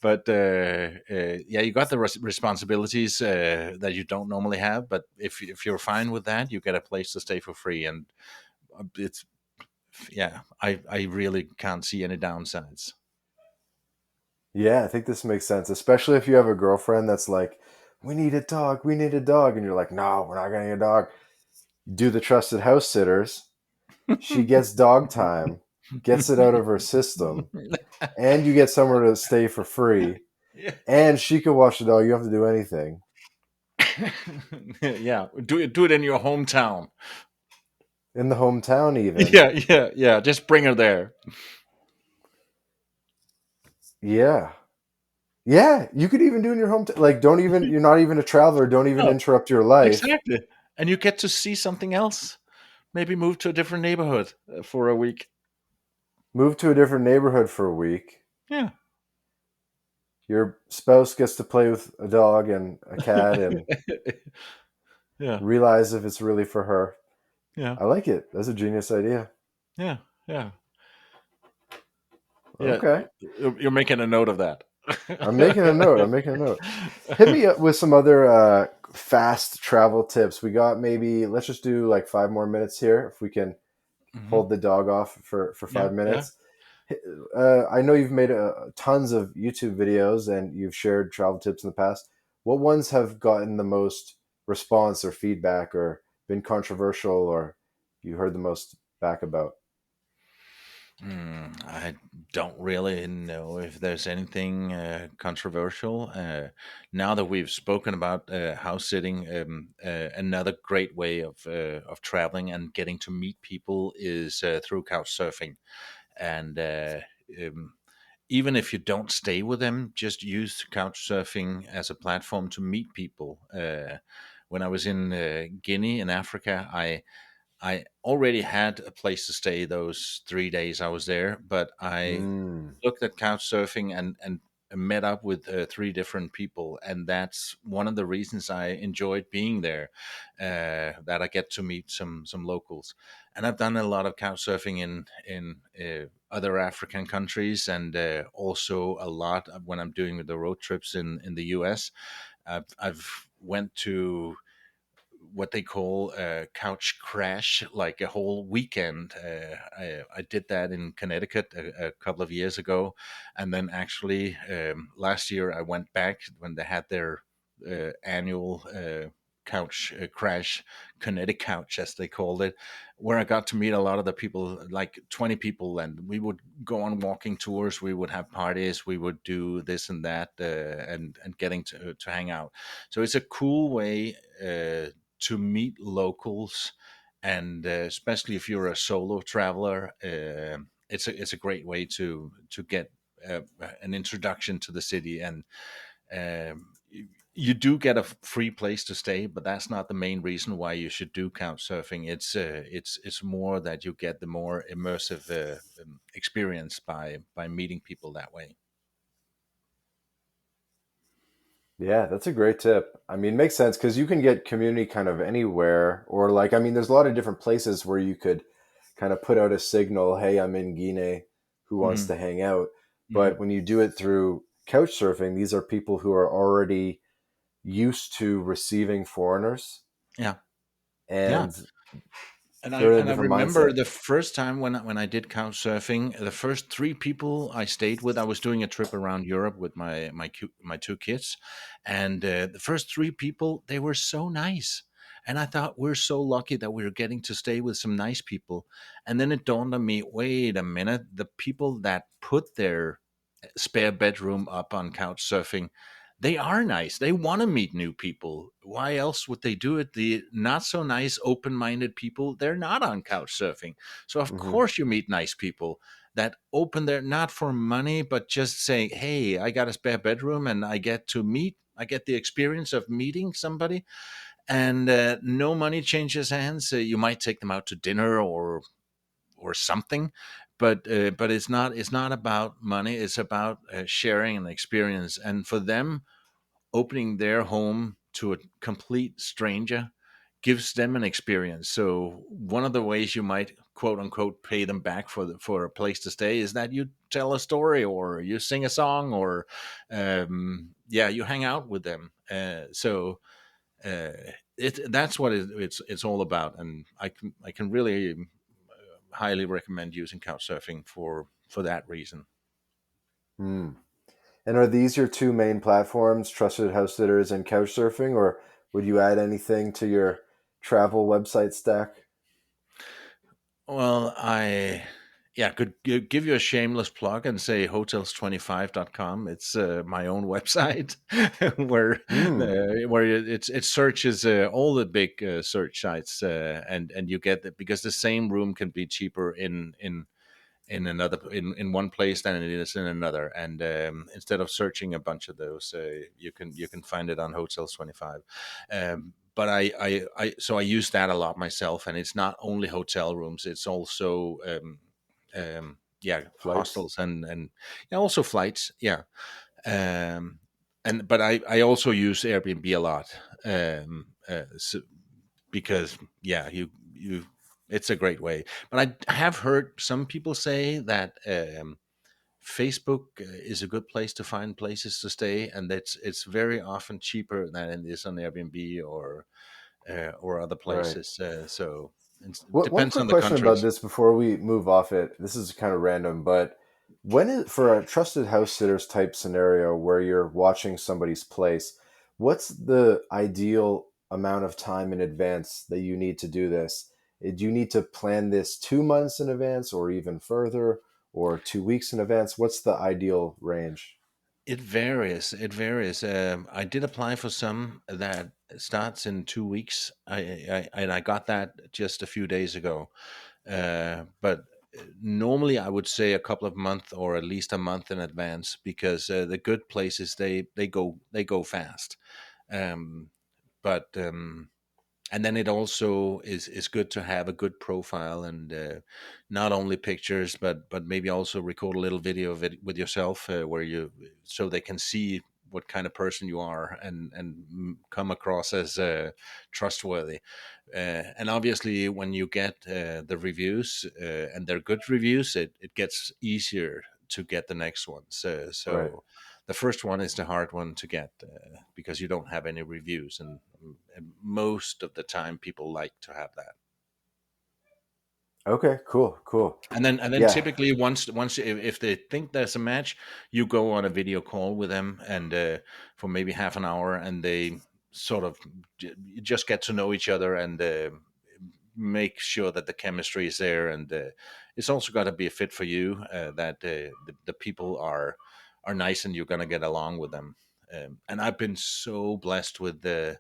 Speaker 2: But yeah, you got the responsibilities that you don't normally have. But if you're fine with that, you get a place to stay for free, and it's yeah. I really can't see any downsides.
Speaker 1: Yeah, I think this makes sense, especially if you have a girlfriend that's like, "We need a dog, we need a dog," and you're like, "No, we're not getting a dog." Do the trusted house sitters. She gets dog time, gets it out of her system, and you get somewhere to stay for free,
Speaker 2: Yeah.
Speaker 1: and she can watch the dog. You don't have to do anything
Speaker 2: Yeah, do it in your hometown.
Speaker 1: in the hometown, even.
Speaker 2: Yeah. Just bring her there.
Speaker 1: Yeah. Yeah, you could even do in your hometown. Like, don't even, you're not even a traveler. Don't even
Speaker 2: No,
Speaker 1: interrupt your life.
Speaker 2: exactly. And you get to see something else. Maybe move to a different neighborhood for a week.
Speaker 1: Move to a different neighborhood for a week.
Speaker 2: Yeah.
Speaker 1: Your spouse gets to play with a dog and a cat and
Speaker 2: Yeah.
Speaker 1: realize if it's really for her.
Speaker 2: Yeah.
Speaker 1: I like it. That's a genius idea.
Speaker 2: Yeah. Yeah. Yeah.
Speaker 1: Okay.
Speaker 2: You're making a note of that.
Speaker 1: I'm making a note. I'm making a note. Hit me up with some other fast travel tips. We got maybe, let's just do like 5 more minutes here if we can
Speaker 2: Hmm.
Speaker 1: hold the dog off for
Speaker 2: Yeah.
Speaker 1: five
Speaker 2: Yeah.
Speaker 1: minutes. I know you've made tons of YouTube videos and you've shared travel tips in the past. What ones have gotten the most response or feedback or been controversial or you heard the most back about?
Speaker 2: I don't really know if there's anything controversial. Now that we've spoken about house sitting, another great way of traveling and getting to meet people is through couch surfing. And um, even if you don't stay with them, just use couch surfing as a platform to meet people. When I was in Guinea in Africa, I already had a place to stay those 3 days I was there, but I
Speaker 1: Mm.
Speaker 2: looked at couch surfing and met up with three different people, and that's one of the reasons I enjoyed being there. That I get to meet some locals, and I've done a lot of couch surfing in other African countries, and also a lot when I'm doing the road trips in the U.S. I've went to what they call a couch crash, like a whole weekend. I did that in Connecticut a couple of years ago, and then actually last year I went back when they had their annual couch crash, Connecticut couch as they called it, where I got to meet a lot of the people, like 20 people, and we would go on walking tours, we would have parties, we would do this and that, and getting to hang out. So it's a cool way to meet locals, and especially if you're a solo traveler, it's a great way to get an introduction to the city. And you do get a free place to stay, but that's not the main reason why you should do couch surfing. It's more that you get the more immersive experience by meeting people that way.
Speaker 1: Yeah, that's a great tip. I mean, it makes sense because you can get community kind of anywhere, or like, I mean, there's a lot of different places where you could kind of put out a signal, hey, I'm in Guinea, who wants
Speaker 2: Hmm.
Speaker 1: to hang out?
Speaker 2: Hmm.
Speaker 1: But when you do it through couch surfing, these are people who are already used to receiving foreigners
Speaker 2: Yeah. Yeah.
Speaker 1: and
Speaker 2: And I
Speaker 1: they're in a
Speaker 2: and I
Speaker 1: different
Speaker 2: remember
Speaker 1: mindset.
Speaker 2: the first time when I did couch surfing, the first three people I stayed with. I was doing a trip around Europe with my two kids, and the first three people, they were so nice, and I thought we're so lucky that we are getting to stay with some nice people. And then it dawned on me, wait a minute, the people that put their spare bedroom up on couch surfing, they are nice, they want to meet new people. Why else would they do it? The not so nice open-minded people, they're not on couch surfing. So of
Speaker 1: Hmm.
Speaker 2: course you meet nice people that open their, not for money, but just saying, hey, I got a spare bedroom and I get the experience of meeting somebody. And no money changes hands. You might take them out to dinner or something, but it's not about money. It's about sharing an experience, and for them, opening their home to a complete stranger gives them an experience. So one of the ways you might quote unquote pay them back for a place to stay is that you tell a story or you sing a song or yeah, you hang out with them. Uh, that's what it's all about, and I can really highly recommend using couchsurfing for that reason.
Speaker 1: Hmm. And are these your two main platforms, Trusted House Sitters and Couchsurfing, or would you add anything to your travel website stack?
Speaker 2: Well, I yeah could give you a shameless plug and say hotels25.com. It's my own website where
Speaker 1: Hmm.
Speaker 2: it searches all the big search sites, and you get it because the same room can be cheaper in one place than it is in another, and instead of searching a bunch of those, you can find it on hotels 25. But I use that a lot myself, and it's not only hotel rooms, it's also yeah,
Speaker 1: Flights?
Speaker 2: hostels and yeah, also flights, yeah. um and but I also use Airbnb a lot, so, because yeah, you it's a great way. But I have heard some people say that Facebook is a good place to find places to stay, and it's very often cheaper than it is on Airbnb or other
Speaker 1: Right.
Speaker 2: places. So it
Speaker 1: One
Speaker 2: depends
Speaker 1: quick
Speaker 2: on the
Speaker 1: question about
Speaker 2: countries.
Speaker 1: this before we move off it. This is kind of random, but when is for a trusted house sitters type scenario where you're watching somebody's place, what's the ideal amount of time in advance that you need to do this? Do you need to plan this 2 months in advance or even further or 2 weeks in advance? What's the ideal range?
Speaker 2: It varies. It varies. I did apply for some that starts in 2 weeks. And I got that just a few days ago. But normally, I would say a couple of months or at least a month in advance, because the good places they go fast. Um, but and then it also is good to have a good profile, and not only pictures, but maybe also record a little video of it with yourself, where you so they can see what kind of person you are, and come across as trustworthy. And obviously, when you get the reviews, and they're good reviews, it gets easier to get the next ones.
Speaker 1: Right.
Speaker 2: So the first one is the hard one to get, because you don't have any reviews, and most of the time people like to have that.
Speaker 1: Okay, cool, cool.
Speaker 2: And then
Speaker 1: Yeah.
Speaker 2: typically, once if they think there's a match, you go on a video call with them, and for maybe half an hour, and they sort of you just get to know each other, and make sure that the chemistry is there, and it's also got to be a fit for you, that the people are nice, and you're going to get along with them. And I've been so blessed with this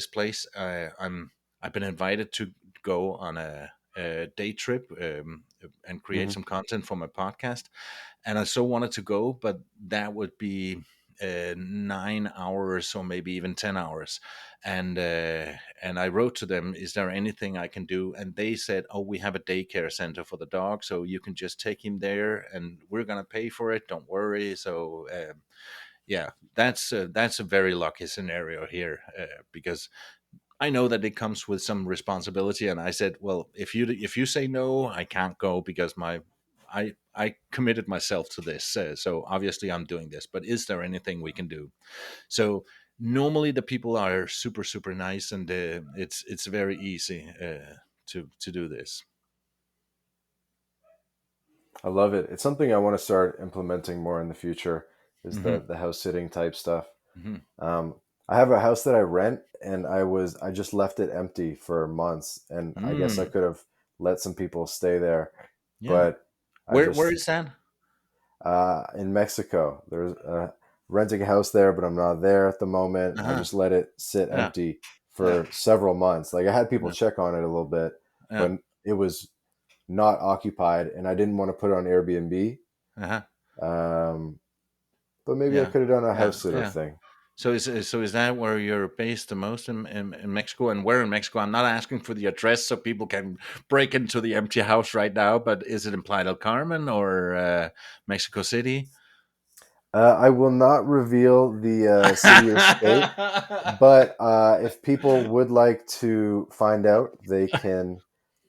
Speaker 2: place. I've been invited to go on a day trip, and create
Speaker 1: Hmm.
Speaker 2: some content for my podcast, and I so wanted to go, but that would be 9 hours or maybe even 10 hours, and I wrote to them, "Is there anything I can do?" And they said, "Oh, we have a daycare center for the dog, so you can just take him there, and we're gonna pay for it. Don't worry." So yeah, that's a very lucky scenario here, because I know that it comes with some responsibility, and I said, "Well, if you say no, I can't go, because I committed myself to this. So obviously I'm doing this. But is there anything we can do?" So normally the people are super super nice, and it's very easy to do this.
Speaker 1: I love it. It's something I want to start implementing more in the future is
Speaker 2: Hmm.
Speaker 1: the house sitting type stuff.
Speaker 2: Hmm.
Speaker 1: I have a house that I rent, and I just left it empty for months, and I guess I
Speaker 2: Mm,
Speaker 1: could have let some people stay there,
Speaker 2: yeah.
Speaker 1: but I
Speaker 2: Where
Speaker 1: just
Speaker 2: is that?
Speaker 1: in Mexico. There's renting a house there, but I'm not there at the moment.
Speaker 2: Uh
Speaker 1: I
Speaker 2: huh.
Speaker 1: just let it sit
Speaker 2: Yeah.
Speaker 1: empty
Speaker 2: Yeah.
Speaker 1: for several months. Like I had people
Speaker 2: Yeah.
Speaker 1: check on it a little bit,
Speaker 2: Yeah.
Speaker 1: but it was not occupied, and I didn't want to put it on Airbnb.
Speaker 2: Uh huh.
Speaker 1: Um, but maybe I
Speaker 2: Yeah.
Speaker 1: could have done a
Speaker 2: Yeah.
Speaker 1: house sitter
Speaker 2: Yeah.
Speaker 1: thing.
Speaker 2: So is that where you're based the most in Mexico? And where in Mexico? I'm not asking for the address so people can break into the empty house right now, but is it in Playa del Carmen or Mexico City?
Speaker 1: I will not reveal the city or state, but if people would like to find out, they can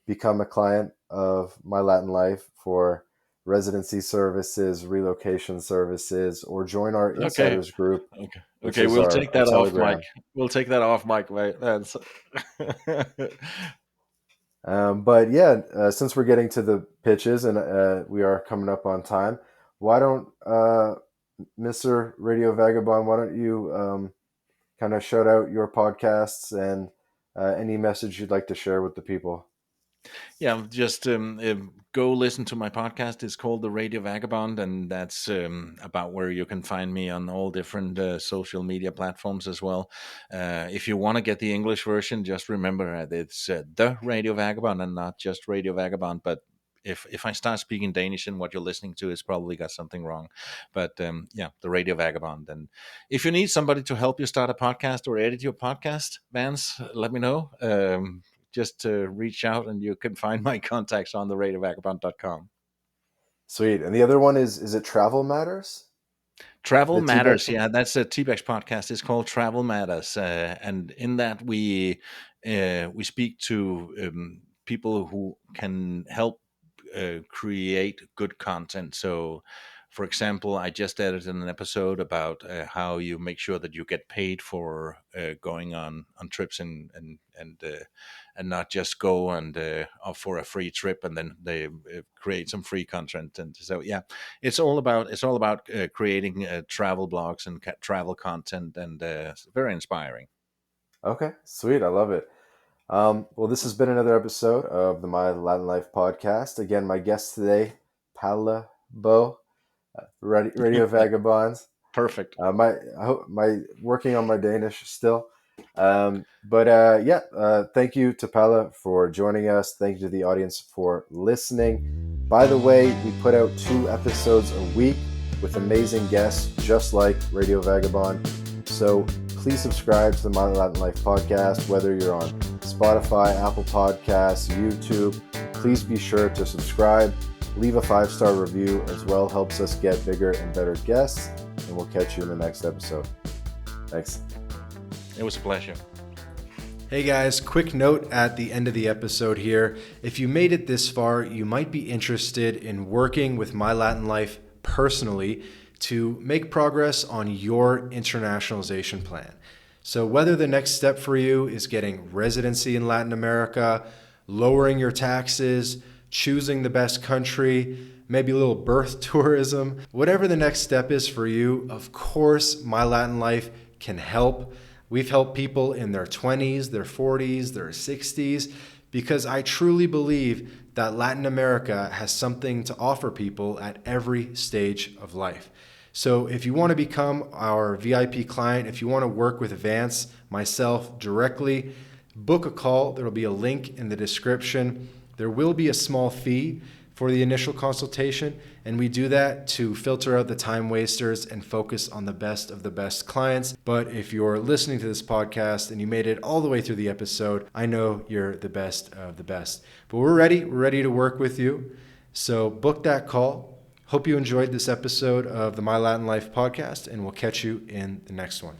Speaker 1: become a client of My Latin Life for residency services, relocation services, or join our
Speaker 2: Okay.
Speaker 1: insiders group,
Speaker 2: Okay.
Speaker 1: which
Speaker 2: Okay.
Speaker 1: is
Speaker 2: We'll take
Speaker 1: our
Speaker 2: that off, Mike.
Speaker 1: Telegram.
Speaker 2: We'll take that off, Mike. Right. That's
Speaker 1: But yeah, since we're getting to the pitches and we are coming up on time, why don't Mr. Radio Vagabond, why don't you kind of shout out your podcasts and any message you'd like to share with the people?
Speaker 2: Yeah, just go listen to my podcast. It's called the Radio Vagabond, and that's about where you can find me on all different social media platforms as well. If you want to get the English version, just remember that it's the Radio Vagabond and not just Radio Vagabond. But if I start speaking Danish and what you're listening to, it's probably got something wrong. But yeah, the Radio Vagabond. And if you need somebody to help you start a podcast or edit your podcast, Vance, let me know. Just to reach out, and you can find my contacts on the radiovagabond.com.
Speaker 1: Sweet. And the other one is it Travel Matters?
Speaker 2: Travel
Speaker 1: The T-Bex
Speaker 2: Matters,
Speaker 1: one?
Speaker 2: yeah, that's a T-Bex podcast. It's called Travel Matters, and in that we speak to people who can help create good content. So, for example, I just edited an episode about how you make sure that you get paid for going on trips and not just go and for a free trip and then they create some free content. And so yeah, it's all about creating travel blogs and travel content, and it's very inspiring.
Speaker 1: Okay, sweet. I love it. Well, this has been another episode of the My Latin Life podcast. Again, my guest today, Palle Bo, Radio Vagabonds.
Speaker 2: Perfect.
Speaker 1: I hope my working on my Danish still. But yeah, thank you to Palle for joining us. Thank you to the audience for listening. By the way, we put out 2 episodes a week with amazing guests, just like Radio Vagabond. So please subscribe to the My Latin Life podcast, whether you're on Spotify, Apple Podcasts, YouTube. Please be sure to subscribe. Leave a 5-star review as well. Helps us get bigger and better guests. And we'll catch you in the next episode. Thanks.
Speaker 2: It was a pleasure.
Speaker 3: Hey guys, quick note at the end of the episode here. If you made it this far, you might be interested in working with My Latin Life personally to make progress on your internationalization plan. So whether the next step for you is getting residency in Latin America, lowering your taxes, choosing the best country, maybe a little birth tourism, whatever the next step is for you, of course, My Latin Life can help. We've helped people in their 20s, their 40s, their 60s, because I truly believe that Latin America has something to offer people at every stage of life. So if you want to become our VIP client, if you want to work with Vance, myself directly, book a call. There will be a link in the description. There will be a small fee for the initial consultation, and we do that to filter out the time wasters and focus on the best of the best clients. But if you're listening to this podcast and you made it all the way through the episode, I know you're the best of the best. But we're ready to work with you. So book that call. Hope you enjoyed this episode of the My Latin Life podcast, and we'll catch you in the next one.